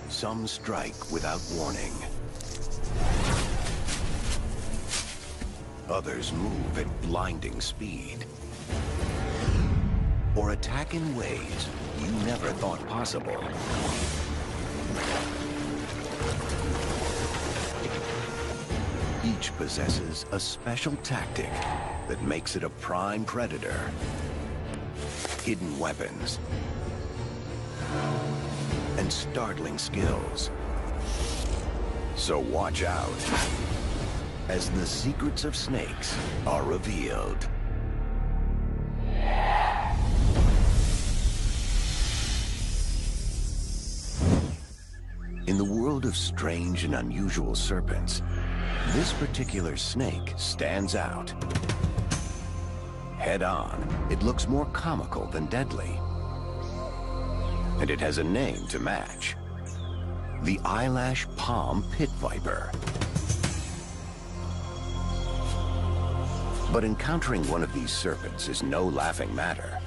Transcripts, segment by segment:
Some strike without warning. Others move at blinding speed. Or attack in ways you never thought possible. Each possesses a special tactic that makes it a prime predator. Hidden weapons and startling skills. So watch out as the secrets of snakes are revealed. In the world of strange and unusual serpents, this particular snake stands out. Head on, it looks more comical than deadly. And it has a name to match: the eyelash palm pit viper. But encountering one of these serpents is no laughing matter.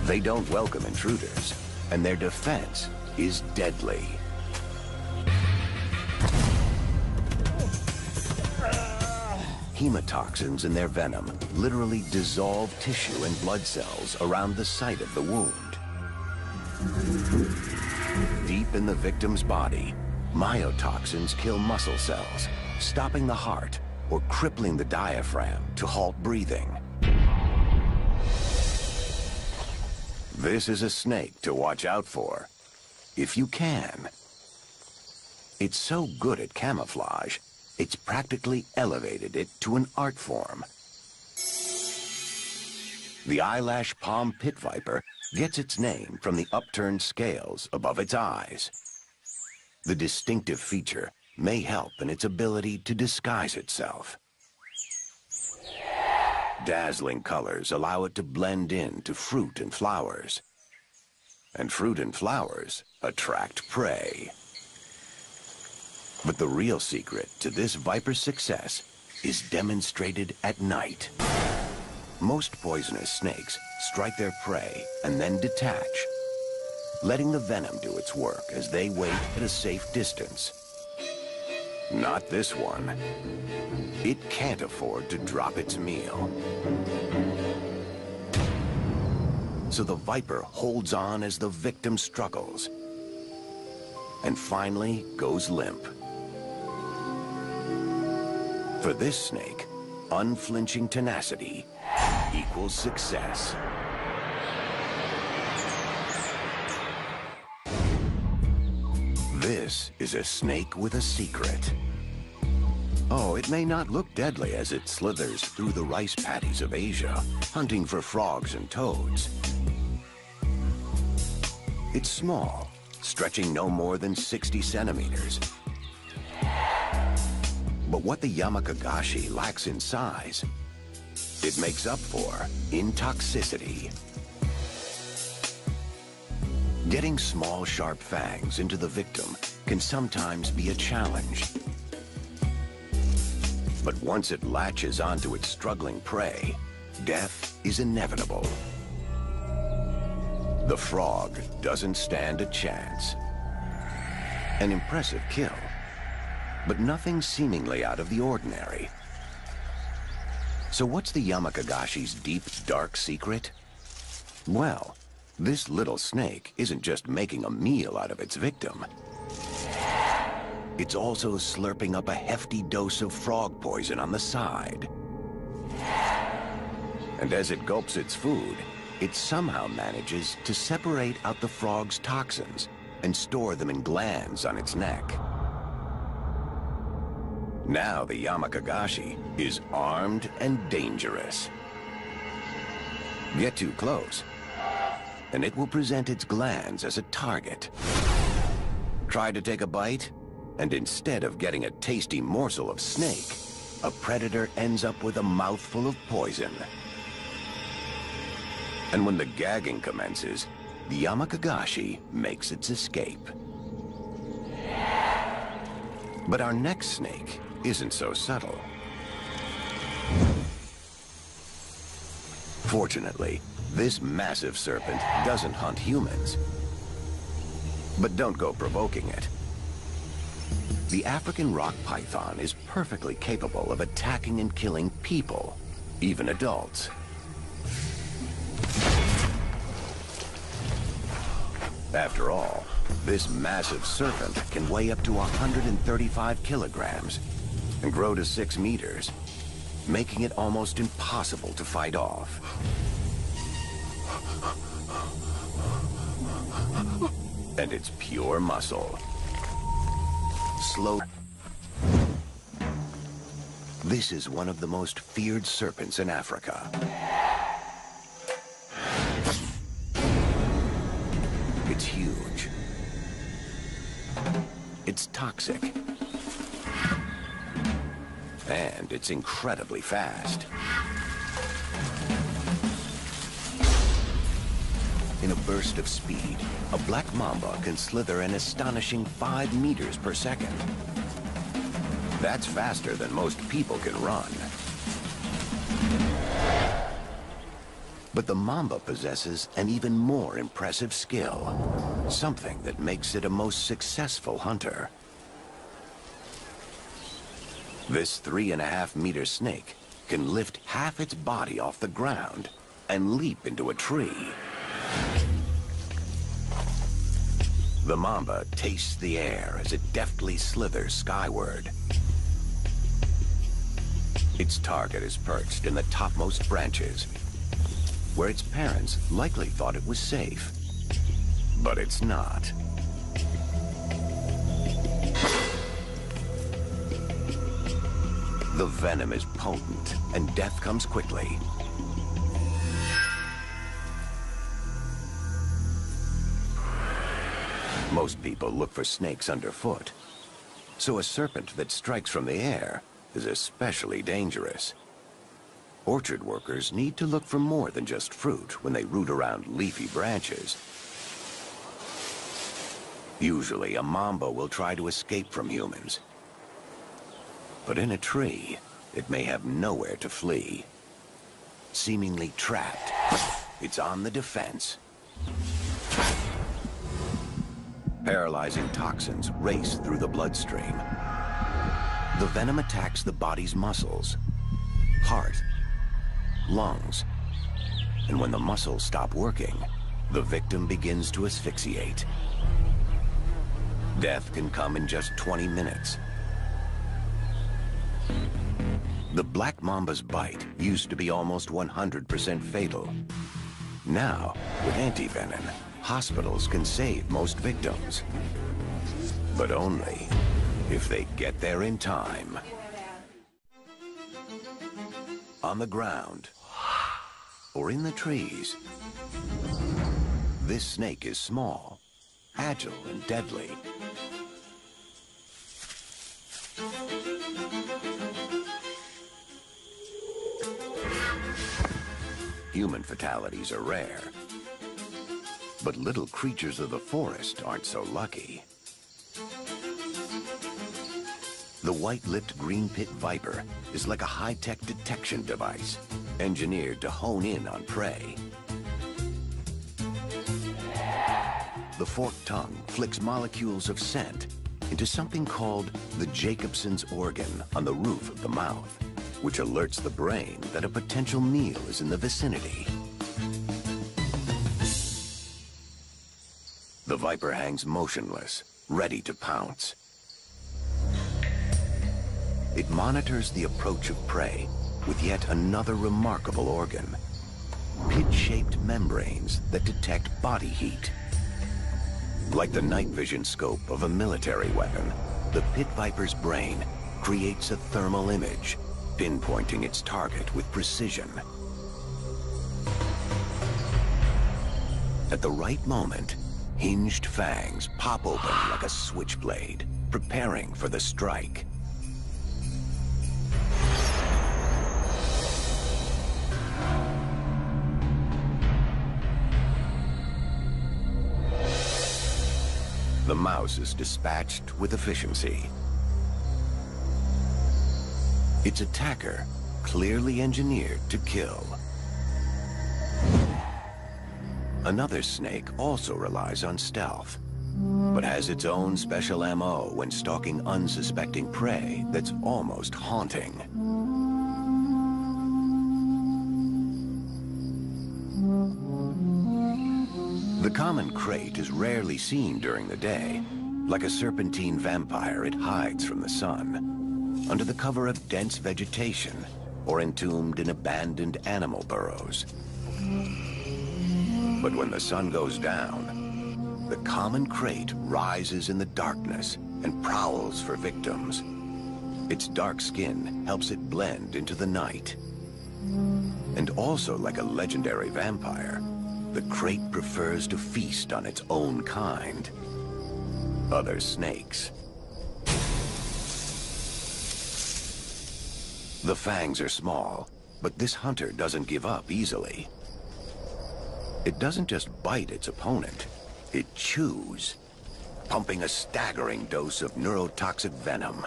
They don't welcome intruders, and their defense is deadly. Hemotoxins in their venom literally dissolve tissue and blood cells around the site of the wound. Deep in the victim's body, myotoxins kill muscle cells, stopping the heart or crippling the diaphragm to halt breathing. This is a snake to watch out for, if you can. It's so good at camouflage, it's practically elevated it to an art form. The eyelash palm pit viper gets its name from the upturned scales above its eyes. The distinctive feature may help in its ability to disguise itself. Dazzling colors allow it to blend in to fruit and flowers. And fruit and flowers attract prey. But the real secret to this viper's success is demonstrated at night. Most poisonous snakes strike their prey and then detach, letting the venom do its work as they wait at a safe distance. Not this one. It can't afford to drop its meal. So the viper holds on as the victim struggles and finally goes limp. For this snake, unflinching tenacity equals success. This is a snake with a secret. Oh, it may not look deadly as it slithers through the rice paddies of Asia, hunting for frogs and toads. It's small, stretching no more than 60 centimeters. But what the Yamakagashi lacks in size, it makes up for in toxicity. Getting small, sharp fangs into the victim can sometimes be a challenge. But once it latches onto its struggling prey, death is inevitable. The frog doesn't stand a chance. An impressive kill, but nothing seemingly out of the ordinary. So what's the Yamakagashi's deep, dark secret? Well, this little snake isn't just making a meal out of its victim. It's also slurping up a hefty dose of frog poison on the side. And as it gulps its food, it somehow manages to separate out the frog's toxins and store them in glands on its neck. Now the Yamakagashi is armed and dangerous. Get too close, and it will present its glands as a target. Try to take a bite, and instead of getting a tasty morsel of snake, a predator ends up with a mouthful of poison. And when the gagging commences, the Yamakagashi makes its escape. But our next snake isn't so subtle. Fortunately, this massive serpent doesn't hunt humans. But don't go provoking it. The African rock python is perfectly capable of attacking and killing people, even adults. After all, this massive serpent can weigh up to 135 kilograms and grow to 6 meters, making it almost impossible to fight off. And it's pure muscle. Slow. This is one of the most feared serpents in Africa. It's huge. It's toxic. And it's incredibly fast. In a burst of speed, a black mamba can slither an astonishing 5 meters per second. That's faster than most people can run. But the mamba possesses an even more impressive skill, something that makes it a most successful hunter. This 3.5-meter snake can lift half its body off the ground and leap into a tree. The mamba tastes the air as it deftly slithers skyward. Its target is perched in the topmost branches, where its parents likely thought it was safe. But it's not. The venom is potent, and death comes quickly. Most people look for snakes underfoot, so a serpent that strikes from the air is especially dangerous. Orchard workers need to look for more than just fruit when they root around leafy branches. Usually, a mamba will try to escape from humans. But in a tree, it may have nowhere to flee. Seemingly trapped, it's on the defense. Paralyzing toxins race through the bloodstream. The venom attacks the body's muscles, heart, lungs, and when the muscles stop working, the victim begins to asphyxiate. Death can come in just 20 minutes. The black mamba's bite used to be almost 100% fatal. Now, with antivenom, hospitals can save most victims. But only if they get there in time. On the ground, or in the trees, this snake is small, agile, and deadly. Human fatalities are rare, but little creatures of the forest aren't so lucky. The white-lipped green pit viper is like a high-tech detection device, engineered to hone in on prey. The forked tongue flicks molecules of scent into something called the Jacobson's organ on the roof of the mouth, which alerts the brain that a potential meal is in the vicinity. The viper hangs motionless, ready to pounce. It monitors the approach of prey with yet another remarkable organ: pit-shaped membranes that detect body heat. Like the night vision scope of a military weapon, the pit viper's brain creates a thermal image, pinpointing its target with precision. At the right moment, hinged fangs pop open like a switchblade, preparing for the strike. The mouse is dispatched with efficiency. Its attacker, clearly engineered to kill. Another snake also relies on stealth. but has its own special MO when stalking unsuspecting prey that's almost haunting. The common krait is rarely seen during the day. Like a serpentine vampire, it hides from the sun, under the cover of dense vegetation, or entombed in abandoned animal burrows. But when the sun goes down, the common krait rises in the darkness and prowls for victims. Its dark skin helps it blend into the night. And also like a legendary vampire, the krait prefers to feast on its own kind, other snakes. The fangs are small, but this hunter doesn't give up easily. It doesn't just bite its opponent, it chews, pumping a staggering dose of neurotoxic venom.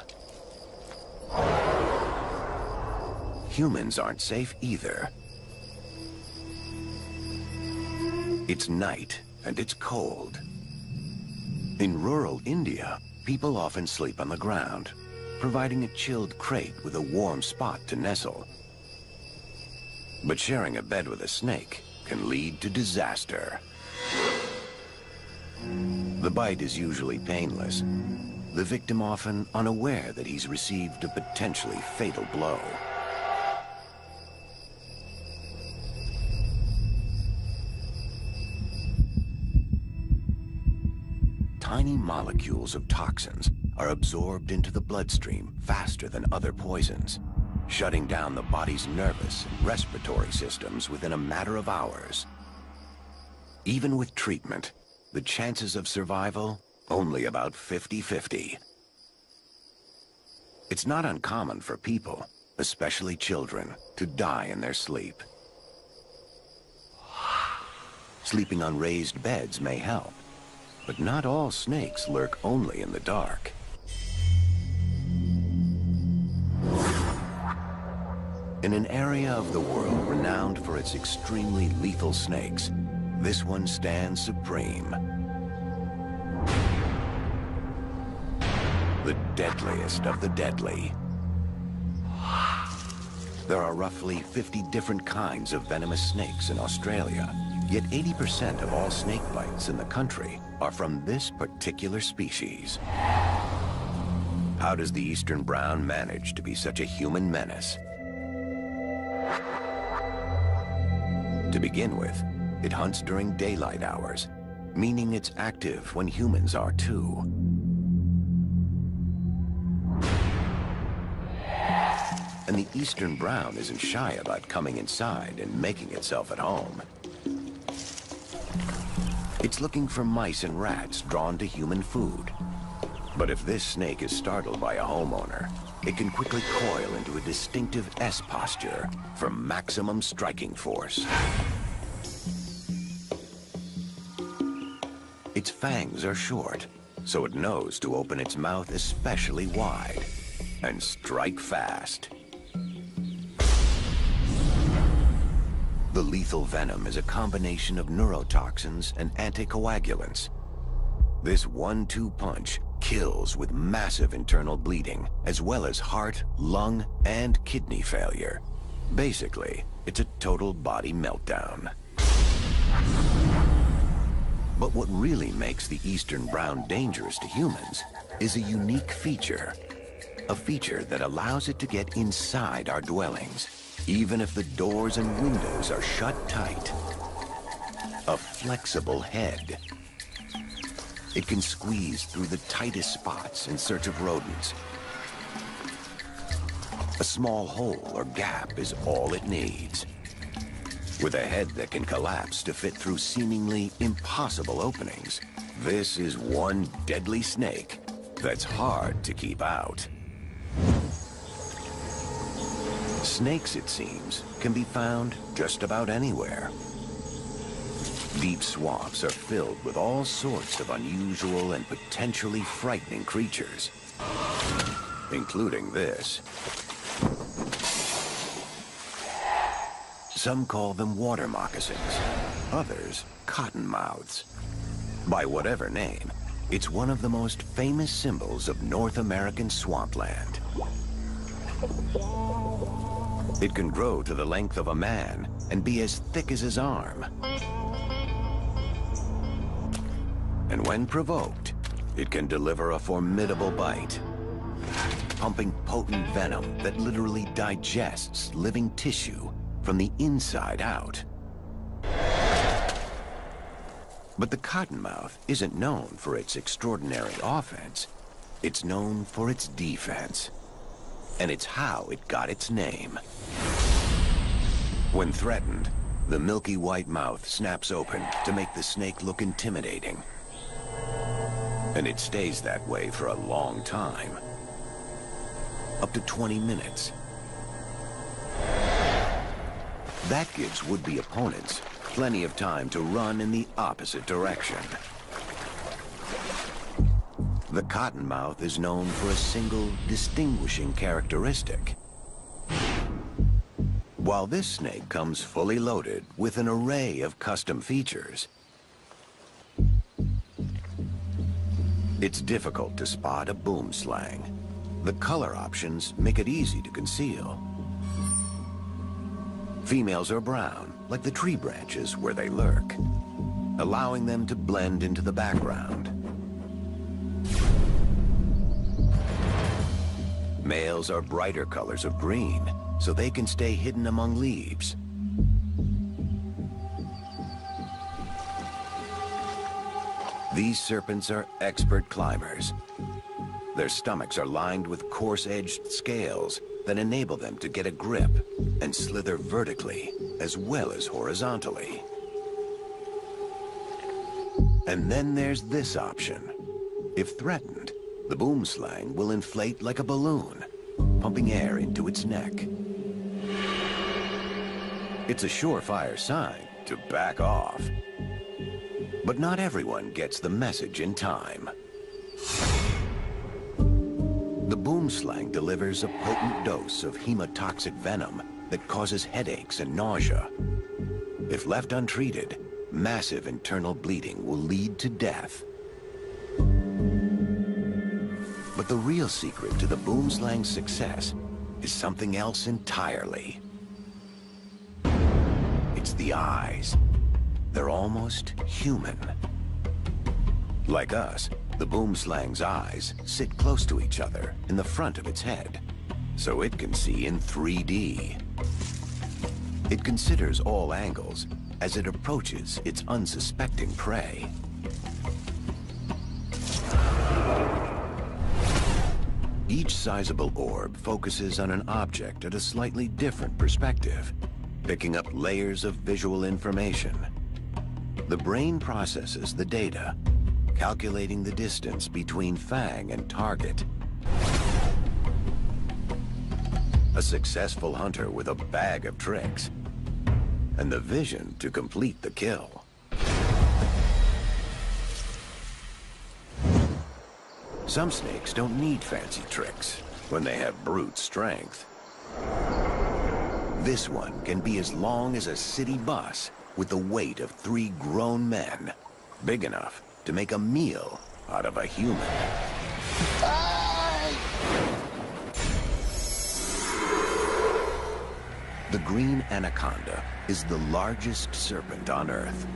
Humans aren't safe either. It's night, and it's cold. In rural India, people often sleep on the ground, providing a chilled krait with a warm spot to nestle. But sharing a bed with a snake can lead to disaster. The bite is usually painless, the victim often unaware that he's received a potentially fatal blow. Tiny molecules of toxins are absorbed into the bloodstream faster than other poisons, shutting down the body's nervous and respiratory systems within a matter of hours. Even with treatment, the chances of survival only about 50-50. It's not uncommon for people, especially children, to die in their sleep. Sleeping on raised beds may help, but not all snakes lurk only in the dark. In an area of the world renowned for its extremely lethal snakes, this one stands supreme. The deadliest of the deadly. There are roughly 50 different kinds of venomous snakes in Australia, yet 80% of all snake bites in the country are from this particular species. How does the eastern brown manage to be such a human menace? To begin with, it hunts during daylight hours, meaning it's active when humans are too. And the eastern brown isn't shy about coming inside and making itself at home. It's looking for mice and rats drawn to human food. But if this snake is startled by a homeowner, it can quickly coil into a distinctive S posture for maximum striking force. Its fangs are short, so it knows to open its mouth especially wide and strike fast. The lethal venom is a combination of neurotoxins and anticoagulants. This 1-2 punch kills with massive internal bleeding, as well as heart, lung, and kidney failure. Basically, it's a total body meltdown. But what really makes the eastern brown dangerous to humans is a unique feature. A feature that allows it to get inside our dwellings, even if the doors and windows are shut tight. A flexible head. It can squeeze through the tightest spots in search of rodents. A small hole or gap is all it needs. With a head that can collapse to fit through seemingly impossible openings, this is one deadly snake that's hard to keep out. Snakes, it seems, can be found just about anywhere. Deep swamps are filled with all sorts of unusual and potentially frightening creatures, including this. Some call them water moccasins, others cottonmouths. By whatever name, It's one of the most famous symbols of North American swampland. It can grow to the length of a man and be as thick as his arm. And when provoked, it can deliver a formidable bite, pumping potent venom that literally digests living tissue from the inside out. But the cottonmouth isn't known for its extraordinary offense. It's known for its defense. And it's how it got its name. When threatened, the milky white mouth snaps open to make the snake look intimidating. And it stays that way for a long time. Up to 20 minutes. That gives would-be opponents plenty of time to run in the opposite direction. The cottonmouth is known for a single distinguishing characteristic. While this snake comes fully loaded with an array of custom features, it's difficult to spot a boomslang. The color options make it easy to conceal. Females are brown, like the tree branches where they lurk, allowing them to blend into the background. Males are brighter colors of green, so they can stay hidden among leaves. These serpents are expert climbers. Their stomachs are lined with coarse-edged scales that enable them to get a grip and slither vertically as well as horizontally. And then there's this option. If threatened, the boomslang will inflate like a balloon, pumping air into its neck. It's a surefire sign to back off. But not everyone gets the message in time. The boomslang delivers a potent dose of hemotoxic venom that causes headaches and nausea. If left untreated, massive internal bleeding will lead to death. But the real secret to the boomslang's success is something else entirely. It's the eyes. They're almost human. Like us, the boomslang's eyes sit close to each other in the front of its head, so it can see in 3D. It considers all angles as it approaches its unsuspecting prey. Each sizable orb focuses on an object at a slightly different perspective, picking up layers of visual information. The brain processes the data, calculating the distance between fang and target. A successful hunter with a bag of tricks, and the vision to complete the kill. Some snakes don't need fancy tricks when they have brute strength. This one can be as long as a city bus with the weight of 3 grown men, big enough to make a meal out of a human. The green anaconda is the largest serpent on Earth.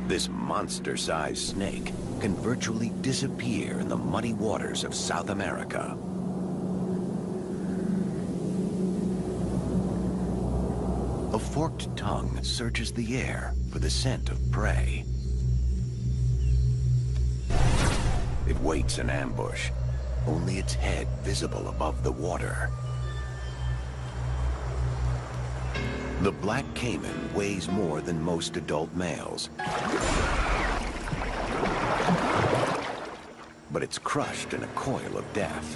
This monster-sized snake can virtually disappear in the muddy waters of South America. A forked tongue searches the air for the scent of prey. It waits in ambush, only its head visible above the water. The black caiman weighs more than most adult males, but it's crushed in a coil of death.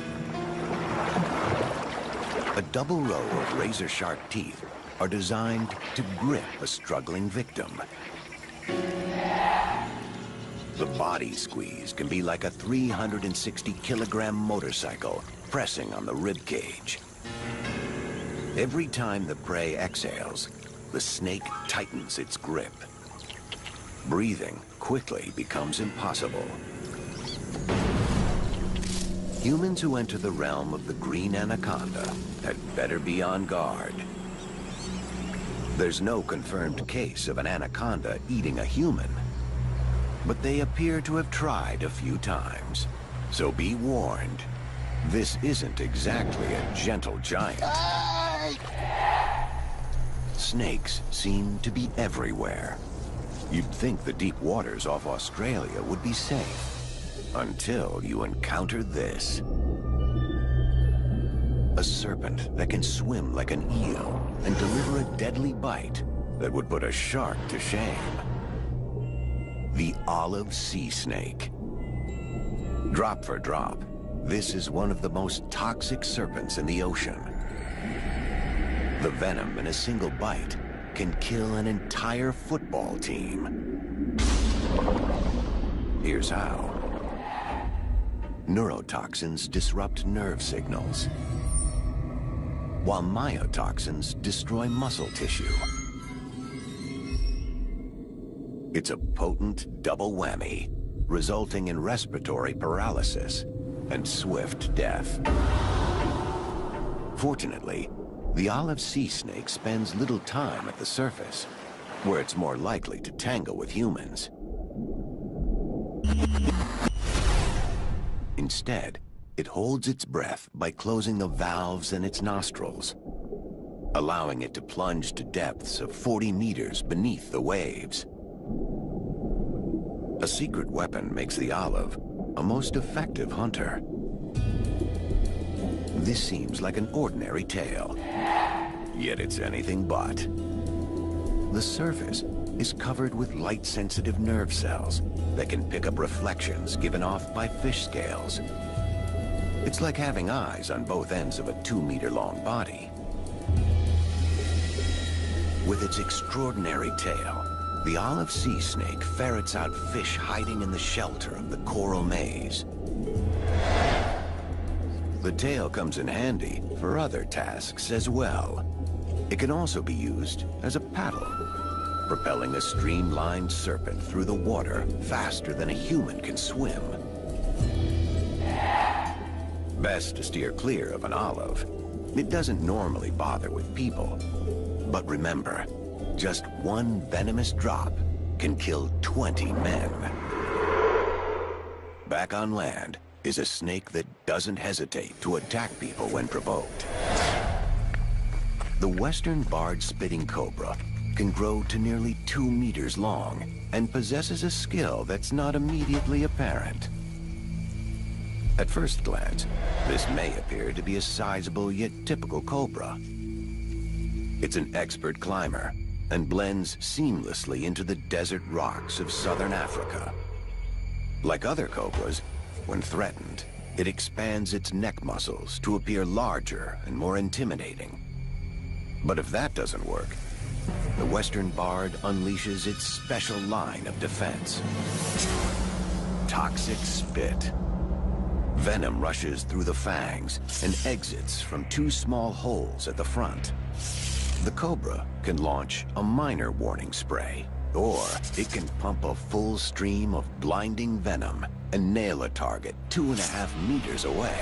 A double row of razor-sharp teeth are designed to grip a struggling victim. The body squeeze can be like a 360-kilogram motorcycle pressing on the rib cage. Every time the prey exhales, the snake tightens its grip. Breathing quickly becomes impossible. Humans who enter the realm of the green anaconda had better be on guard. There's no confirmed case of an anaconda eating a human, but they appear to have tried a few times. So be warned, this isn't exactly a gentle giant. Snakes seem to be everywhere. You'd think the deep waters off Australia would be safe, until you encounter this. A serpent that can swim like an eel and deliver a deadly bite that would put a shark to shame. The olive sea snake. Drop for drop, this is one of the most toxic serpents in the ocean. The venom in a single bite can kill an entire football team. Here's how. Neurotoxins disrupt nerve signals, while myotoxins destroy muscle tissue. It's a potent double whammy, resulting in respiratory paralysis and swift death. Fortunately, the olive sea snake spends little time at the surface, where it's more likely to tangle with humans. Instead, it holds its breath by closing the valves in its nostrils, allowing it to plunge to depths of 40 meters beneath the waves. A secret weapon makes the olive a most effective hunter. This seems like an ordinary tail, yet it's anything but. The surface is covered with light-sensitive nerve cells that can pick up reflections given off by fish scales. It's like having eyes on both ends of a 2-meter-long body. With its extraordinary tail, the olive sea snake ferrets out fish hiding in the shelter of the coral maze. The tail comes in handy for other tasks as well. It can also be used as a paddle, propelling a streamlined serpent through the water faster than a human can swim. Best to steer clear of an olive. It doesn't normally bother with people. But remember, just one venomous drop can kill 20 men. Back on land is a snake that doesn't hesitate to attack people when provoked. The western barred spitting cobra can grow to nearly 2 meters long and possesses a skill that's not immediately apparent. At first glance, this may appear to be a sizable yet typical cobra. It's an expert climber and blends seamlessly into the desert rocks of southern Africa. Like other cobras, when threatened, it expands its neck muscles to appear larger and more intimidating. But if that doesn't work, the western barred unleashes its special line of defense. Toxic spit. Venom rushes through the fangs and exits from 2 small holes at the front. The cobra can launch a minor warning spray, or it can pump a full stream of blinding venom and nail a target 2.5 meters away.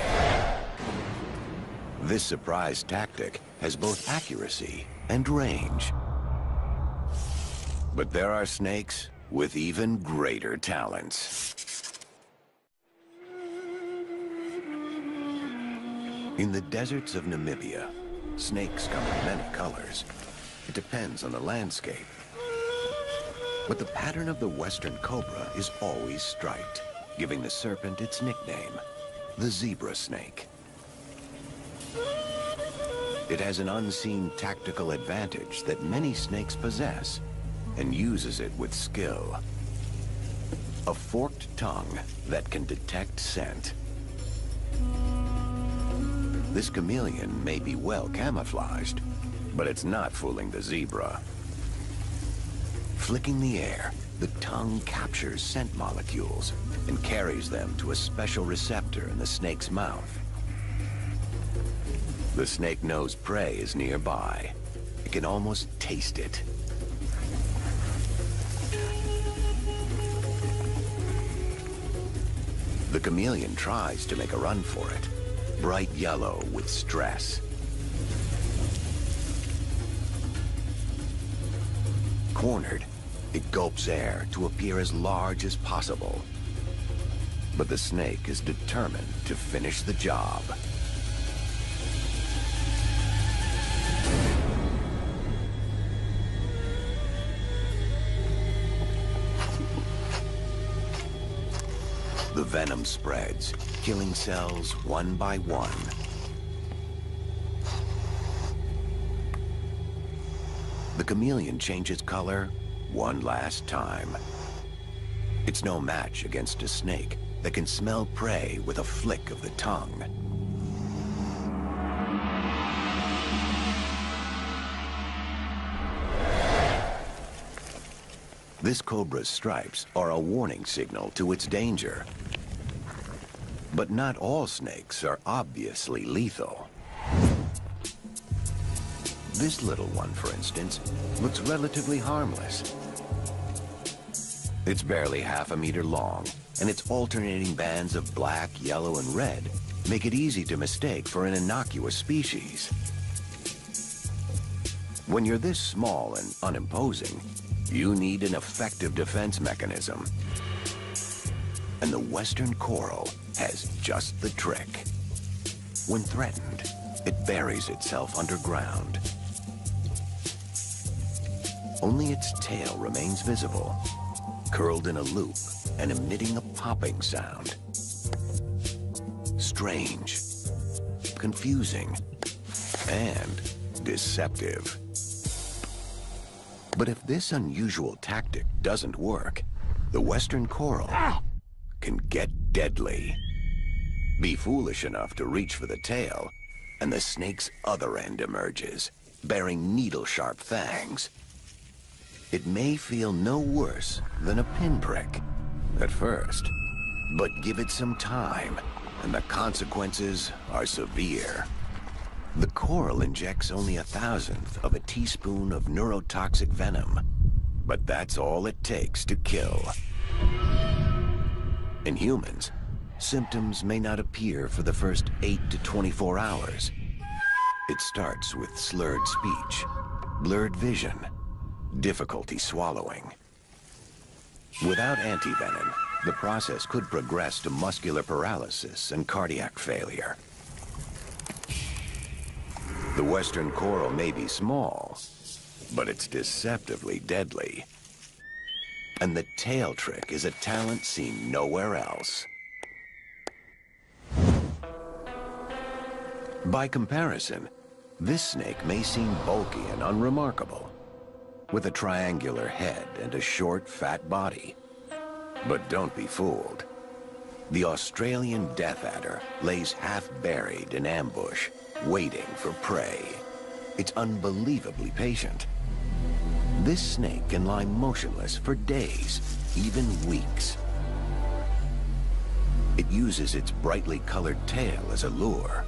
This surprise tactic has both accuracy and range. But there are snakes with even greater talents. In the deserts of Namibia, snakes come in many colors. It depends on the landscape. But the pattern of the western cobra is always striped, giving the serpent its nickname, the zebra snake. It has an unseen tactical advantage that many snakes possess, and uses it with skill. A forked tongue that can detect scent. This chameleon may be well camouflaged, but it's not fooling the zebra. Flicking the air, the tongue captures scent molecules and carries them to a special receptor in the snake's mouth. The snake knows prey is nearby. It can almost taste it. The chameleon tries to make a run for it, bright yellow with stress. Cornered, it gulps air to appear as large as possible. But the snake is determined to finish the job. The venom spreads, killing cells one by one. The chameleon changes color one last time. It's no match against a snake that can smell prey with a flick of the tongue. This cobra's stripes are a warning signal to its danger. But not all snakes are obviously lethal. This little one, for instance, looks relatively harmless. It's barely half a meter long, and its alternating bands of black, yellow, and red make it easy to mistake for an innocuous species. When you're this small and unimposing, you need an effective defense mechanism. And the western coral has just the trick. When threatened, it buries itself underground. Only its tail remains visible, curled in a loop and emitting a popping sound. Strange, confusing, and deceptive. But if this unusual tactic doesn't work, the western coral can get deadly. Be foolish enough to reach for the tail, and the snake's other end emerges, bearing needle-sharp fangs. It may feel no worse than a pinprick at first, but give it some time, and the consequences are severe. The coral injects only 1/1000th of a teaspoon of neurotoxic venom, but that's all it takes to kill. In humans, symptoms may not appear for the first 8 to 24 hours. It starts with slurred speech, blurred vision, difficulty swallowing. Without antivenom, the process could progress to muscular paralysis and cardiac failure. The western coral may be small, but it's deceptively deadly. And the tail trick is a talent seen nowhere else. By comparison, this snake may seem bulky and unremarkable, with a triangular head and a short, fat body. But don't be fooled. The Australian death adder lays half buried in ambush, waiting for prey. It's unbelievably patient. This snake can lie motionless for days, even weeks. It uses its brightly colored tail as a lure.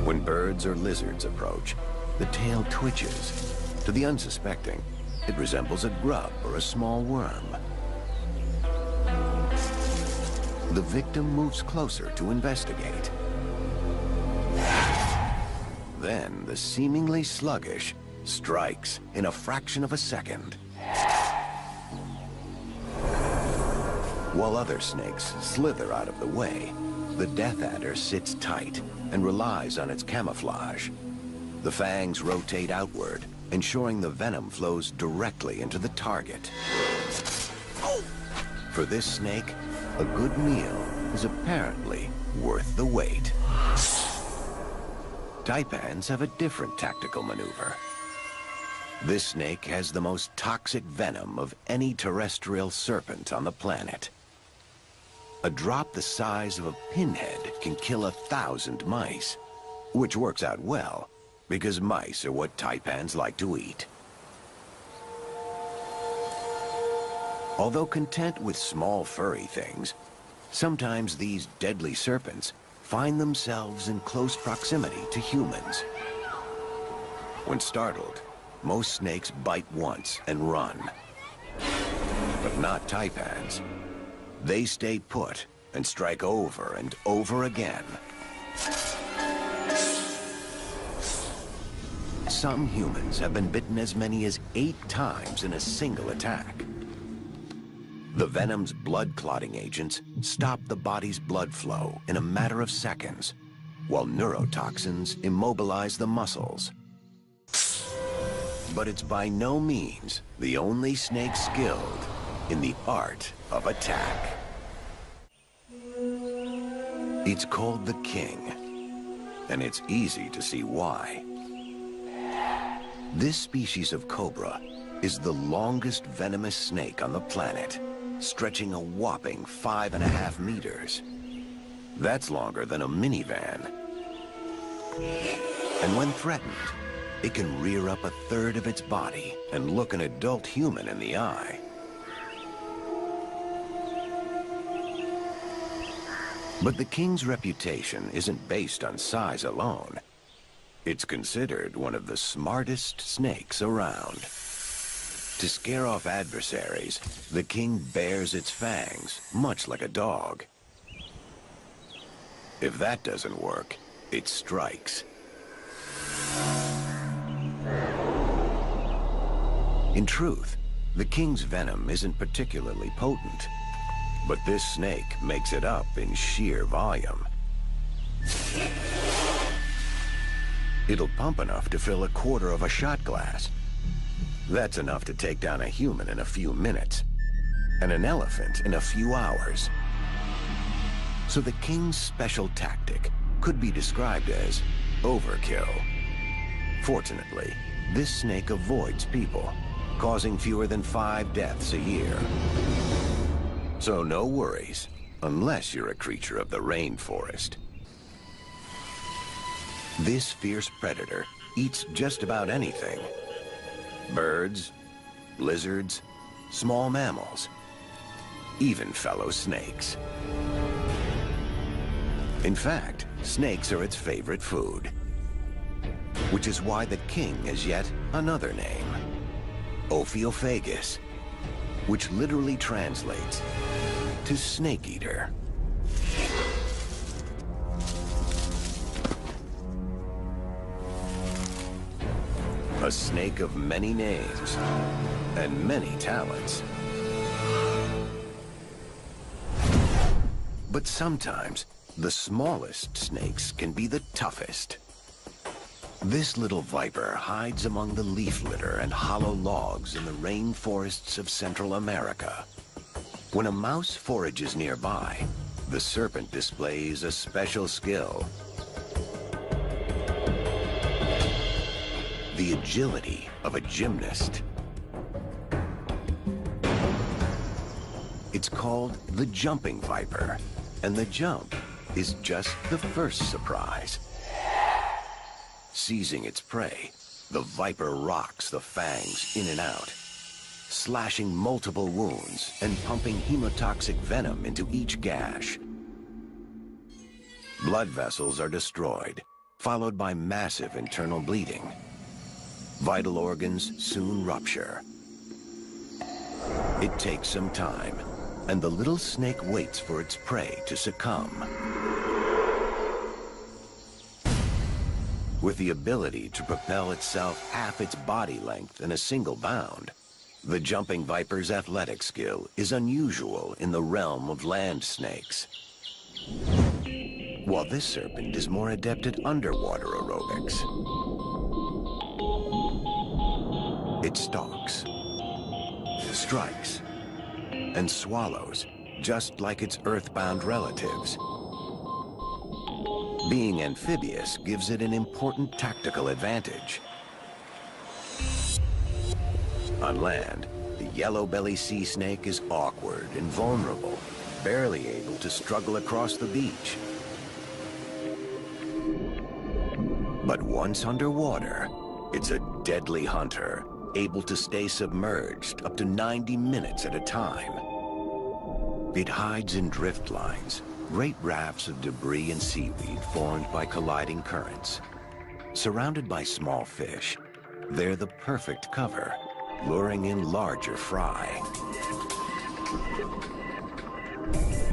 When birds or lizards approach, the tail twitches. To the unsuspecting, it resembles a grub or a small worm. The victim moves closer to investigate. Then the seemingly sluggish strikes in a fraction of a second. While other snakes slither out of the way, the death adder sits tight and relies on its camouflage. The fangs rotate outward, ensuring the venom flows directly into the target. For this snake, a good meal is apparently worth the wait. Taipans have a different tactical maneuver. This snake has the most toxic venom of any terrestrial serpent on the planet. A drop the size of a pinhead can kill 1,000 mice, which works out well, because mice are what taipans like to eat. Although content with small furry things, sometimes these deadly serpents find themselves in close proximity to humans. When startled, most snakes bite once and run. But not taipans. They stay put and strike over and over again. Some humans have been bitten as many as 8 times in a single attack. The venom's blood-clotting agents stop the body's blood flow in a matter of seconds, while neurotoxins immobilize the muscles. But it's by no means the only snake skilled in the art of attack. It's called the King, and it's easy to see why. This species of cobra is the longest venomous snake on the planet, stretching a whopping 5.5 meters. That's longer than a minivan. And when threatened, it can rear up 1/3 of its body and look an adult human in the eye. But the King's reputation isn't based on size alone. It's considered one of the smartest snakes around. To scare off adversaries, the King bares its fangs, much like a dog. If that doesn't work, it strikes. In truth, the King's venom isn't particularly potent, but this snake makes it up in sheer volume. It'll pump enough to fill 1/4 of a shot glass. That's enough to take down a human in a few minutes, and an elephant in a few hours. So the King's special tactic could be described as overkill. Fortunately, this snake avoids people, causing fewer than 5 deaths a year. So no worries, unless you're a creature of the rainforest. This fierce predator eats just about anything. Birds, lizards, small mammals, even fellow snakes. In fact, snakes are its favorite food, which is why the King has yet another name, Ophiophagus, which literally translates to snake eater. A snake of many names and many talents. But sometimes, the smallest snakes can be the toughest. This little viper hides among the leaf litter and hollow logs in the rainforests of Central America. When a mouse forages nearby, the serpent displays a special skill. The agility of a gymnast. It's called the jumping viper, and the jump is just the first surprise. Seizing its prey, the viper rocks the fangs in and out, slashing multiple wounds and pumping hemotoxic venom into each gash. Blood vessels are destroyed, followed by massive internal bleeding. Vital organs soon rupture. It takes some time, and the little snake waits for its prey to succumb. With the ability to propel itself half its body length in a single bound, the jumping viper's athletic skill is unusual in the realm of land snakes. While this serpent is more adept at underwater aerobics. It stalks, strikes, and swallows, just like its earthbound relatives. Being amphibious gives it an important tactical advantage. On land, the yellow-belly sea snake is awkward and vulnerable, barely able to struggle across the beach. But once underwater, it's a deadly hunter, able to stay submerged up to 90 minutes at a time. It hides in drift lines, great rafts of debris and seaweed formed by colliding currents. Surrounded by small fish, they're the perfect cover, luring in larger fry.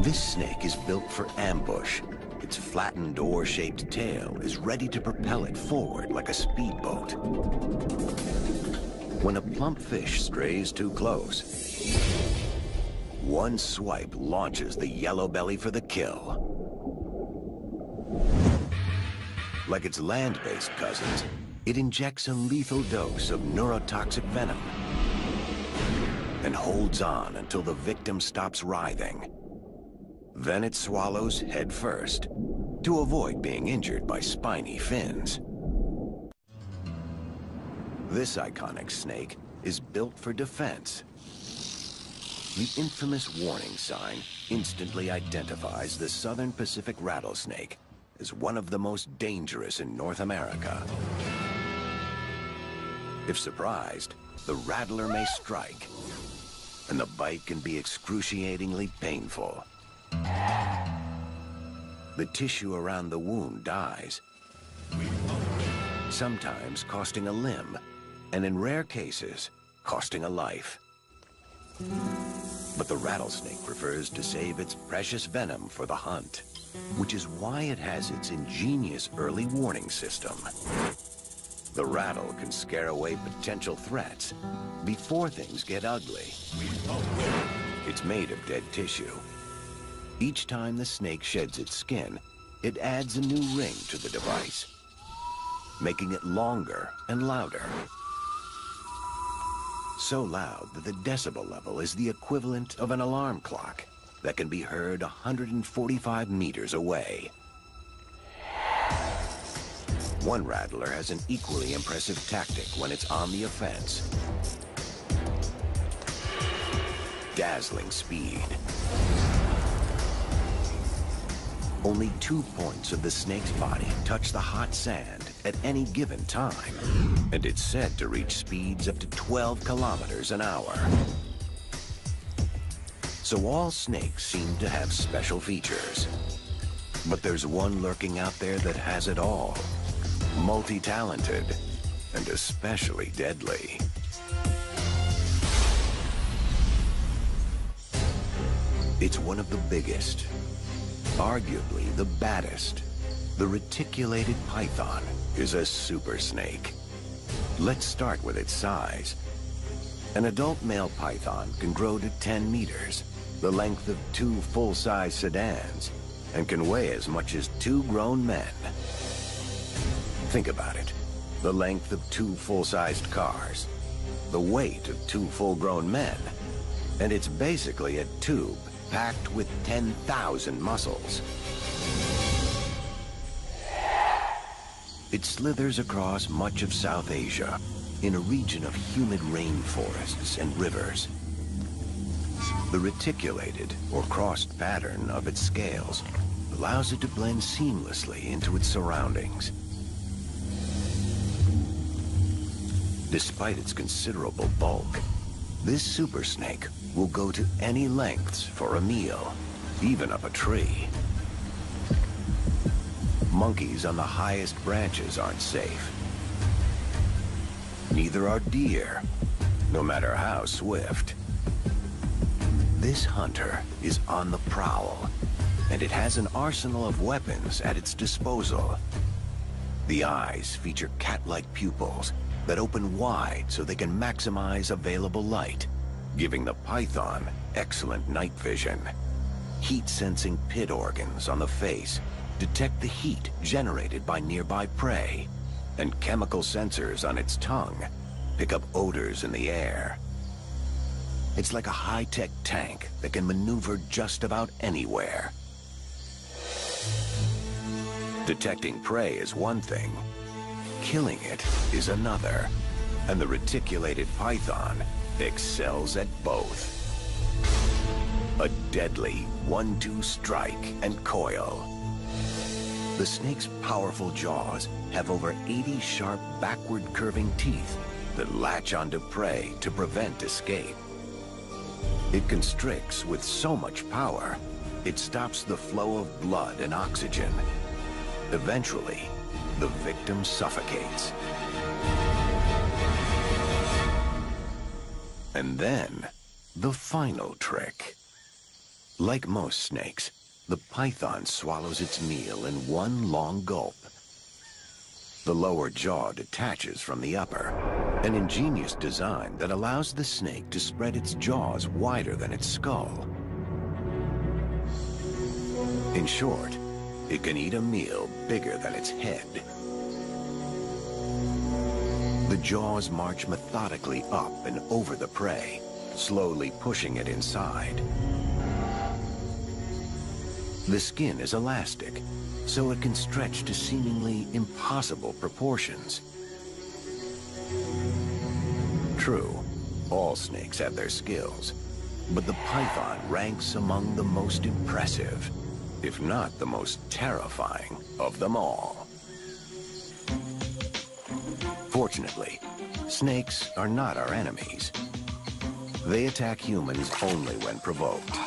This snake is built for ambush. Its flattened oar-shaped tail is ready to propel it forward like a speedboat. When a plump fish strays too close, one swipe launches the yellow belly for the kill. Like its land-based cousins, it injects a lethal dose of neurotoxic venom and holds on until the victim stops writhing. Then it swallows head first to avoid being injured by spiny fins. This iconic snake is built for defense. The infamous warning sign instantly identifies the southern Pacific rattlesnake as one of the most dangerous in North America. If surprised, the rattler may strike, and the bite can be excruciatingly painful. The tissue around the wound dies, sometimes costing a limb, and in rare cases, costing a life. But the rattlesnake prefers to save its precious venom for the hunt, which is why it has its ingenious early warning system. The rattle can scare away potential threats before things get ugly. It's made of dead tissue. Each time the snake sheds its skin, it adds a new ring to the device, making it longer and louder. So loud that the decibel level is the equivalent of an alarm clock that can be heard 145 meters away. One rattler has an equally impressive tactic when it's on the offense. Dazzling speed. Only 2 points of the snake's body touch the hot sand at any given time, and it's said to reach speeds up to 12 kilometers an hour. So all snakes seem to have special features. But there's one lurking out there that has it all. Multi-talented, and especially deadly. It's one of the biggest, arguably the baddest. The reticulated python is a super snake. Let's start with its size. An adult male python can grow to 10 meters, the length of 2 full-size sedans, and can weigh as much as 2 grown men. Think about it. The length of 2 full-sized cars, the weight of 2 full-grown men, and it's basically a tube packed with 10,000 muscles. It slithers across much of South Asia, in a region of humid rainforests and rivers. The reticulated or crossed pattern of its scales allows it to blend seamlessly into its surroundings. Despite its considerable bulk, this super snake will go to any lengths for a meal, even up a tree. Monkeys on the highest branches aren't safe. Neither are deer, no matter how swift. This hunter is on the prowl, and it has an arsenal of weapons at its disposal. The eyes feature cat-like pupils that open wide so they can maximize available light, giving the python excellent night vision. Heat-sensing pit organs on the face detect the heat generated by nearby prey, and chemical sensors on its tongue pick up odors in the air. It's like a high-tech tank that can maneuver just about anywhere. Detecting prey is one thing, killing it is another, and the reticulated python excels at both. A deadly 1-2 strike and coil. The snake's powerful jaws have over 80 sharp backward curving teeth that latch onto prey to prevent escape. It constricts with so much power, it stops the flow of blood and oxygen. Eventually, the victim suffocates. And then, the final trick. Like most snakes, the python swallows its meal in one long gulp. The lower jaw detaches from the upper, an ingenious design that allows the snake to spread its jaws wider than its skull. In short, it can eat a meal bigger than its head. The jaws march methodically up and over the prey, slowly pushing it inside. The skin is elastic, so it can stretch to seemingly impossible proportions. True, all snakes have their skills, but the python ranks among the most impressive, if not the most terrifying of them all. Fortunately, snakes are not our enemies. They attack humans only when provoked.